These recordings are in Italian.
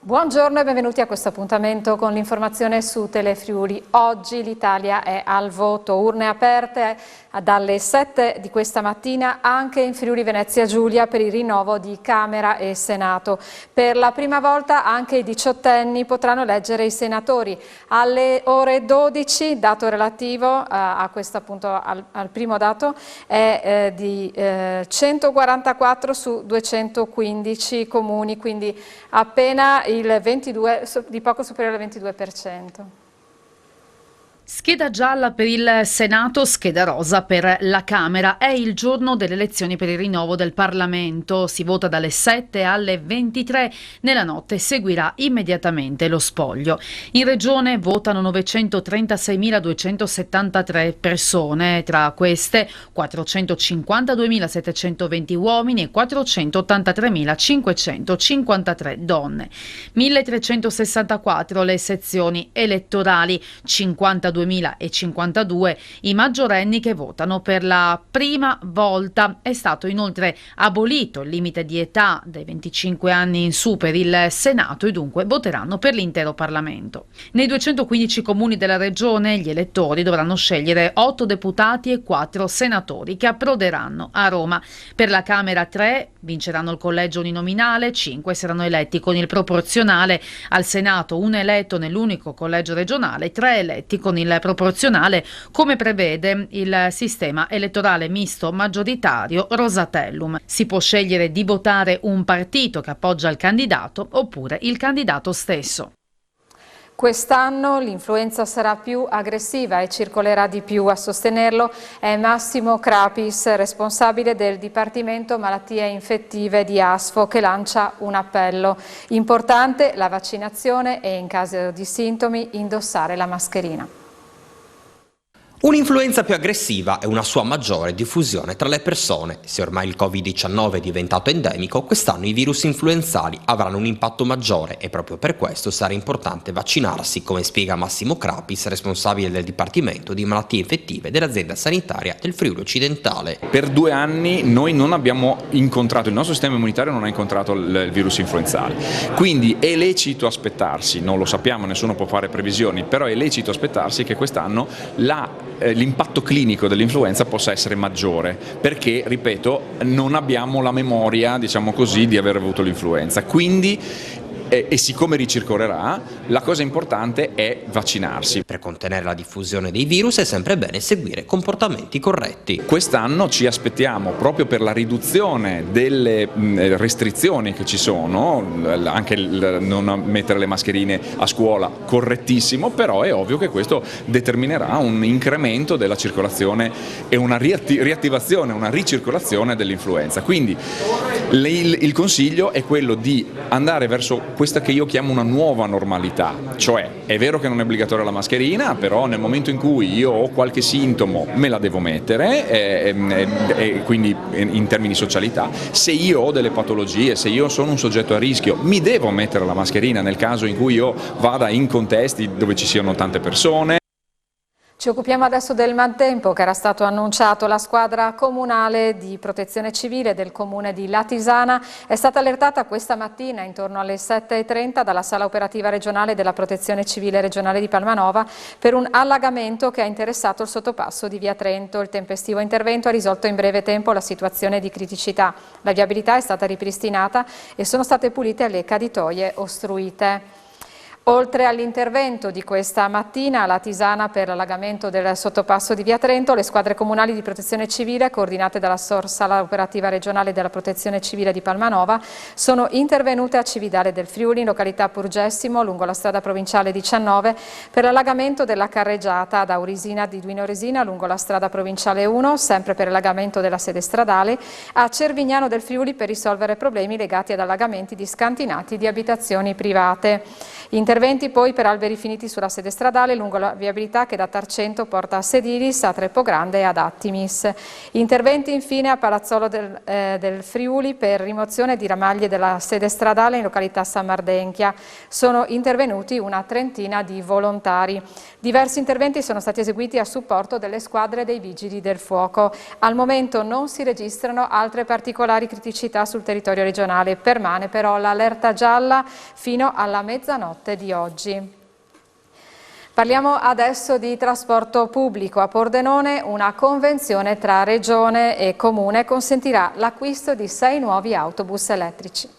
Buongiorno e benvenuti a questo appuntamento con l'informazione su Telefriuli. Oggi l'Italia è al voto, urne aperte dalle 7 di questa mattina anche in Friuli Venezia Giulia per il rinnovo di Camera e Senato. Per la prima volta anche i diciottenni potranno eleggere i senatori. Alle ore 12, dato relativo a questo appunto al primo dato, è di 144 su 215 comuni, quindi appena il 22, di poco superiore al 22%. Scheda gialla per il Senato, scheda rosa per la Camera. È il giorno delle elezioni per il rinnovo del Parlamento. Si vota dalle 7 alle 23. Nella notte seguirà immediatamente lo spoglio. In regione votano 936.273 persone. Tra queste 452.720 uomini e 483.553 donne. 1.364 le sezioni elettorali, 52.052 i maggiorenni che votano per la prima volta. È stato inoltre abolito il limite di età dai 25 anni in su per il Senato e dunque voteranno per l'intero Parlamento. Nei 215 comuni della regione gli elettori dovranno scegliere 8 deputati e 4 senatori che approderanno a Roma. Per la Camera 3 vinceranno il collegio uninominale, 5 saranno eletti con il proporzionale. Al Senato 1 eletto nell'unico collegio regionale, 3 eletti con il proporzionale, come prevede il sistema elettorale misto maggioritario Rosatellum. Si può scegliere di votare un partito che appoggia il candidato oppure il candidato stesso. Quest'anno l'influenza sarà più aggressiva e circolerà di più. A sostenerlo è Massimo Crapis, responsabile del Dipartimento Malattie Infettive di ASFO, che lancia un appello. Importante la vaccinazione e in caso di sintomi indossare la mascherina. Un'influenza più aggressiva e una sua maggiore diffusione tra le persone. Se ormai il Covid-19 è diventato endemico, quest'anno i virus influenzali avranno un impatto maggiore e proprio per questo sarà importante vaccinarsi, come spiega Massimo Crapis, responsabile del Dipartimento di Malattie Infettive dell'azienda sanitaria del Friuli Occidentale. Per 2 anni noi non abbiamo incontrato, il nostro sistema immunitario non ha incontrato il virus influenzale, quindi è lecito aspettarsi, non lo sappiamo, nessuno può fare previsioni, però è lecito aspettarsi che quest'anno l'impatto clinico dell'influenza possa essere maggiore, perché, ripeto, non abbiamo la memoria, diciamo così, di aver avuto l'influenza. Quindi e siccome ricircolerà, la cosa importante è vaccinarsi. Per contenere la diffusione dei virus è sempre bene seguire comportamenti corretti. Quest'anno ci aspettiamo, proprio per la riduzione delle restrizioni che ci sono, anche il non mettere le mascherine a scuola, correttissimo, però è ovvio che questo determinerà un incremento della circolazione e una riattivazione, una ricircolazione dell'influenza. Quindi il consiglio è quello di andare verso questa che io chiamo una nuova normalità, cioè è vero che non è obbligatoria la mascherina, però nel momento in cui io ho qualche sintomo me la devo mettere, e quindi in termini di socialità. Se io ho delle patologie, se io sono un soggetto a rischio, mi devo mettere la mascherina nel caso in cui io vada in contesti dove ci siano tante persone. Ci occupiamo adesso del maltempo che era stato annunciato. La squadra comunale di protezione civile del comune di Latisana è stata allertata questa mattina intorno alle 7:30 dalla sala operativa regionale della protezione civile regionale di Palmanova per un allagamento che ha interessato il sottopasso di Via Trento. Il tempestivo intervento ha risolto in breve tempo la situazione di criticità. La viabilità è stata ripristinata e sono state pulite le caditoie ostruite. Oltre all'intervento di questa mattina a Latisana per l'allagamento del sottopasso di Via Trento, le squadre comunali di protezione civile, coordinate dalla sala operativa regionale della protezione civile di Palmanova, sono intervenute a Cividale del Friuli, in località Purgessimo, lungo la strada provinciale 19, per l'allagamento della carreggiata da Aurisina di Duino Resina, lungo la strada provinciale 1, sempre per l'allagamento della sede stradale, a Cervignano del Friuli per risolvere problemi legati ad allagamenti di scantinati di abitazioni private. Interventi Interventi poi per alberi finiti sulla sede stradale lungo la viabilità che da Tarcento porta a Sedilis, a Treppo Grande e ad Attimis. Interventi infine a Palazzolo del Friuli per rimozione di ramaglie della sede stradale in località San Mardenchia. Sono intervenuti una trentina di volontari. Diversi interventi sono stati eseguiti a supporto delle squadre dei Vigili del Fuoco. Al momento non si registrano altre particolari criticità sul territorio regionale. Permane però l'allerta gialla fino alla mezzanotte di oggi. Parliamo adesso di trasporto pubblico. A Pordenone una convenzione tra Regione e Comune consentirà l'acquisto di 6 nuovi autobus elettrici.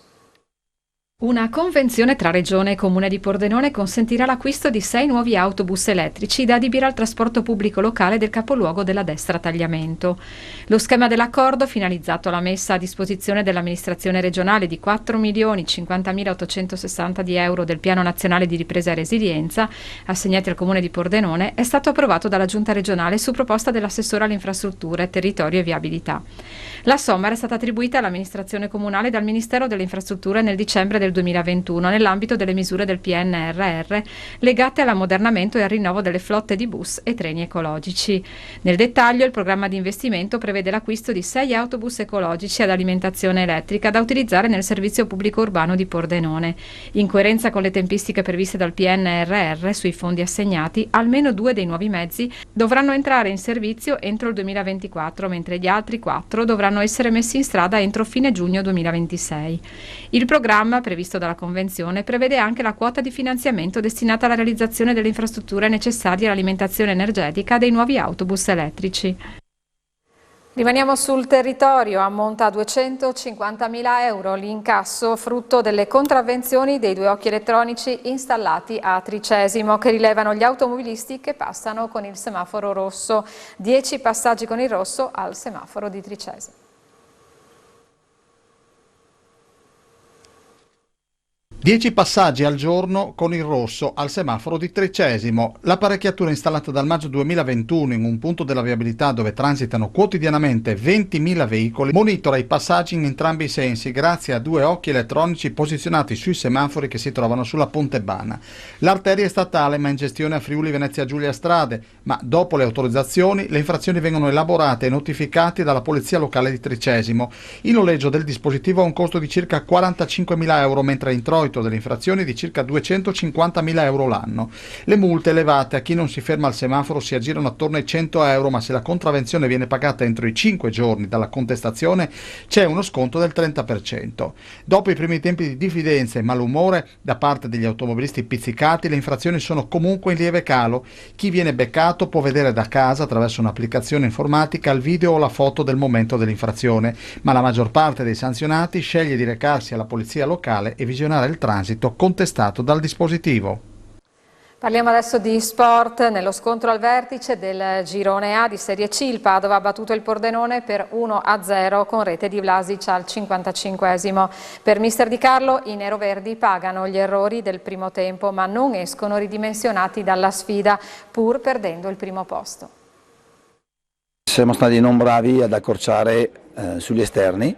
Una convenzione tra Regione e Comune di Pordenone consentirà l'acquisto di 6 nuovi autobus elettrici da adibire al trasporto pubblico locale del capoluogo della Destra Tagliamento. Lo schema dell'accordo, finalizzato alla messa a disposizione dell'amministrazione regionale di 4.050.860 di euro del Piano Nazionale di Ripresa e Resilienza, assegnati al Comune di Pordenone, è stato approvato dalla Giunta regionale su proposta dell'assessore alle infrastrutture, territorio e viabilità. La somma era stata attribuita all'amministrazione comunale dal Ministero delle Infrastrutture nel dicembre del 2021 nell'ambito delle misure del PNRR legate all'ammodernamento e al rinnovo delle flotte di bus e treni ecologici. Nel dettaglio, il programma di investimento prevede l'acquisto di 6 autobus ecologici ad alimentazione elettrica da utilizzare nel servizio pubblico urbano di Pordenone. In coerenza con le tempistiche previste dal PNRR sui fondi assegnati, almeno 2 dei nuovi mezzi dovranno entrare in servizio entro il 2024, mentre gli altri 4 dovranno essere messi in strada entro fine giugno 2026. Il programma previsto dalla Convenzione prevede anche la quota di finanziamento destinata alla realizzazione delle infrastrutture necessarie all'alimentazione energetica dei nuovi autobus elettrici. Rimaniamo sul territorio, ammonta a 250.000 euro l'incasso frutto delle contravvenzioni dei 2 occhi elettronici installati a Tricesimo che rilevano gli automobilisti che passano con il semaforo rosso. 10 passaggi con il rosso al semaforo di Tricesimo. 10 passaggi al giorno con il rosso al semaforo di Tricesimo. L'apparecchiatura installata dal maggio 2021 in un punto della viabilità dove transitano quotidianamente 20.000 veicoli monitora i passaggi in entrambi i sensi grazie a 2 occhi elettronici posizionati sui semafori che si trovano sulla Pontebana. L'arteria è statale ma in gestione a Friuli Venezia Giulia Strade, ma dopo le autorizzazioni le infrazioni vengono elaborate e notificate dalla Polizia Locale di Tricesimo. Il noleggio del dispositivo ha un costo di circa 45.000 euro, mentre l'introito delle infrazioni di circa 250.000 euro l'anno. Le multe elevate a chi non si ferma al semaforo si aggirano attorno ai 100 euro, ma se la contravvenzione viene pagata entro i 5 giorni dalla contestazione c'è uno sconto del 30%. Dopo i primi tempi di diffidenza e malumore da parte degli automobilisti pizzicati, le infrazioni sono comunque in lieve calo. Chi viene beccato può vedere da casa attraverso un'applicazione informatica il video o la foto del momento dell'infrazione, ma la maggior parte dei sanzionati sceglie di recarsi alla polizia locale e visionare il transito contestato dal dispositivo. Parliamo adesso di sport. Nello scontro al vertice del girone A di Serie C il Padova ha battuto il Pordenone per 1-0 con rete di Vlasic al 55esimo. Per mister Di Carlo i neroverdi pagano gli errori del primo tempo ma non escono ridimensionati dalla sfida pur perdendo il primo posto. Siamo stati non bravi ad accorciare sugli esterni.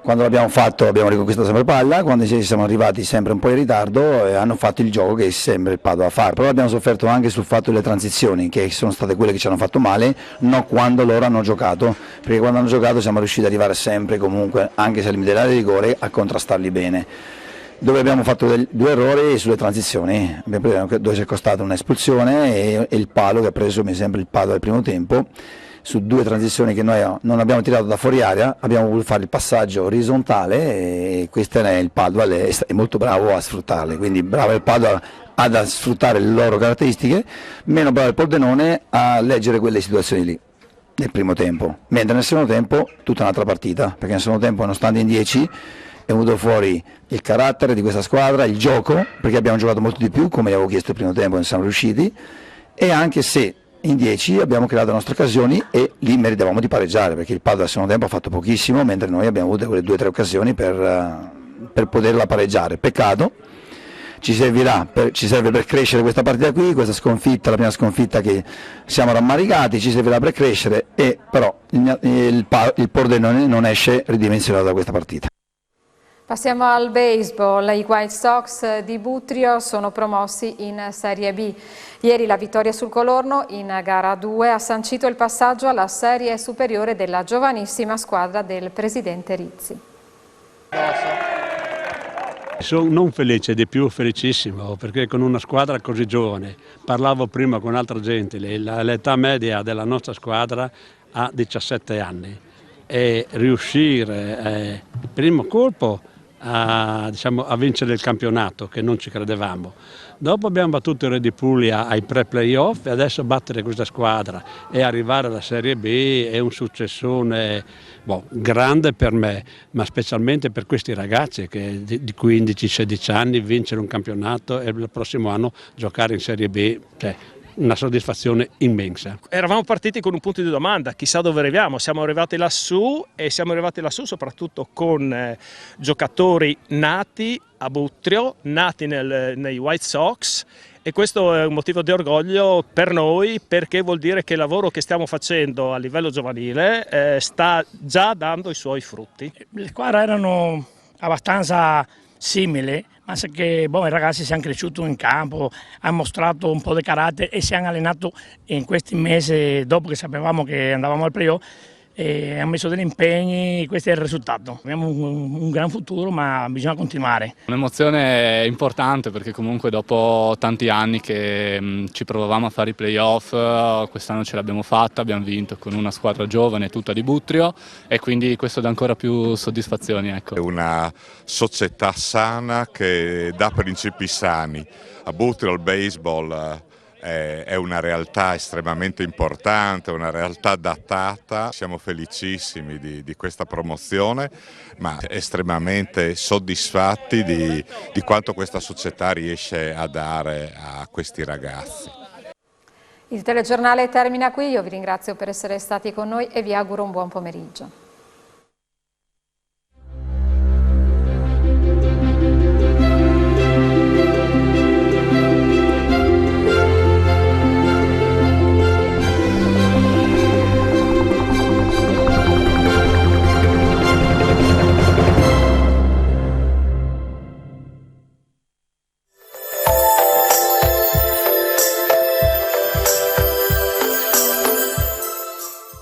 Quando l'abbiamo fatto abbiamo riconquistato sempre palla, quando siamo arrivati sempre un po' in ritardo hanno fatto il gioco che sembra il Padova a fare, però abbiamo sofferto anche sul fatto delle transizioni che sono state quelle che ci hanno fatto male, non quando loro hanno giocato, perché quando hanno giocato siamo riusciti ad arrivare sempre comunque, anche se al limite dell'area di rigore, a contrastarli bene. Dove abbiamo fatto 2 errori sulle transizioni, dove ci è costata un'espulsione e il palo che ha preso mi sembra il Padova al primo tempo. Su 2 transizioni che noi non abbiamo tirato da fuori area, abbiamo voluto fare il passaggio orizzontale e questo è il Padova, è molto bravo a sfruttarle, quindi bravo il Padova ad sfruttare le loro caratteristiche, meno bravo il Pordenone a leggere quelle situazioni lì nel primo tempo, mentre nel secondo tempo tutta un'altra partita, perché nel secondo tempo nonostante in 10 è venuto fuori il carattere di questa squadra, il gioco, perché abbiamo giocato molto di più come gli avevo chiesto il primo tempo, non siamo riusciti, e anche se in 10 abbiamo creato le nostre occasioni e lì meritavamo di pareggiare, perché il Padova al secondo tempo ha fatto pochissimo, mentre noi abbiamo avuto quelle 2 o 3 occasioni per poterla pareggiare. Peccato, ci serve per crescere questa partita qui, questa sconfitta, la prima sconfitta che siamo rammaricati, ci servirà per crescere, e però il Pordenone non esce ridimensionato da questa partita. Passiamo al baseball. I White Sox di Butrio sono promossi in Serie B. Ieri la vittoria sul Colorno in gara 2 ha sancito il passaggio alla serie superiore della giovanissima squadra del presidente Rizzi. Sono non felice, di più felicissimo, perché con una squadra così giovane, parlavo prima con altra gente, l'età media della nostra squadra ha 17 anni e riuscire il primo colpo a vincere il campionato, che non ci credevamo. Dopo abbiamo battuto il Re di Puglia ai pre-playoff e adesso battere questa squadra e arrivare alla Serie B è un successone grande per me, ma specialmente per questi ragazzi che di 15-16 anni vincere un campionato e il prossimo anno giocare in Serie B, cioè una soddisfazione immensa. Eravamo partiti con un punto di domanda, chissà dove arriviamo, siamo arrivati lassù e siamo arrivati lassù soprattutto con giocatori nati a Butrio, nati nei White Sox, e questo è un motivo di orgoglio per noi, perché vuol dire che il lavoro che stiamo facendo a livello giovanile sta già dando i suoi frutti. Le squadre erano abbastanza simili, ma se che i ragazzi si sono cresciuti in campo, hanno mostrato un po' di carattere e si hanno allenato in questi mesi dopo che sapevamo che andavamo al playoff, e hanno messo degli impegni. Questo è il risultato. Abbiamo un gran futuro, ma bisogna continuare. Un'emozione importante, perché comunque dopo tanti anni che ci provavamo a fare i playoff, quest'anno ce l'abbiamo fatta, abbiamo vinto con una squadra giovane tutta di Butrio e quindi questo dà ancora più soddisfazioni. Ecco. È una società sana che dà principi sani. A Butrio il baseball è una realtà estremamente importante, una realtà datata. Siamo felicissimi di questa promozione, ma estremamente soddisfatti di quanto questa società riesce a dare a questi ragazzi. Il telegiornale termina qui, io vi ringrazio per essere stati con noi e vi auguro un buon pomeriggio.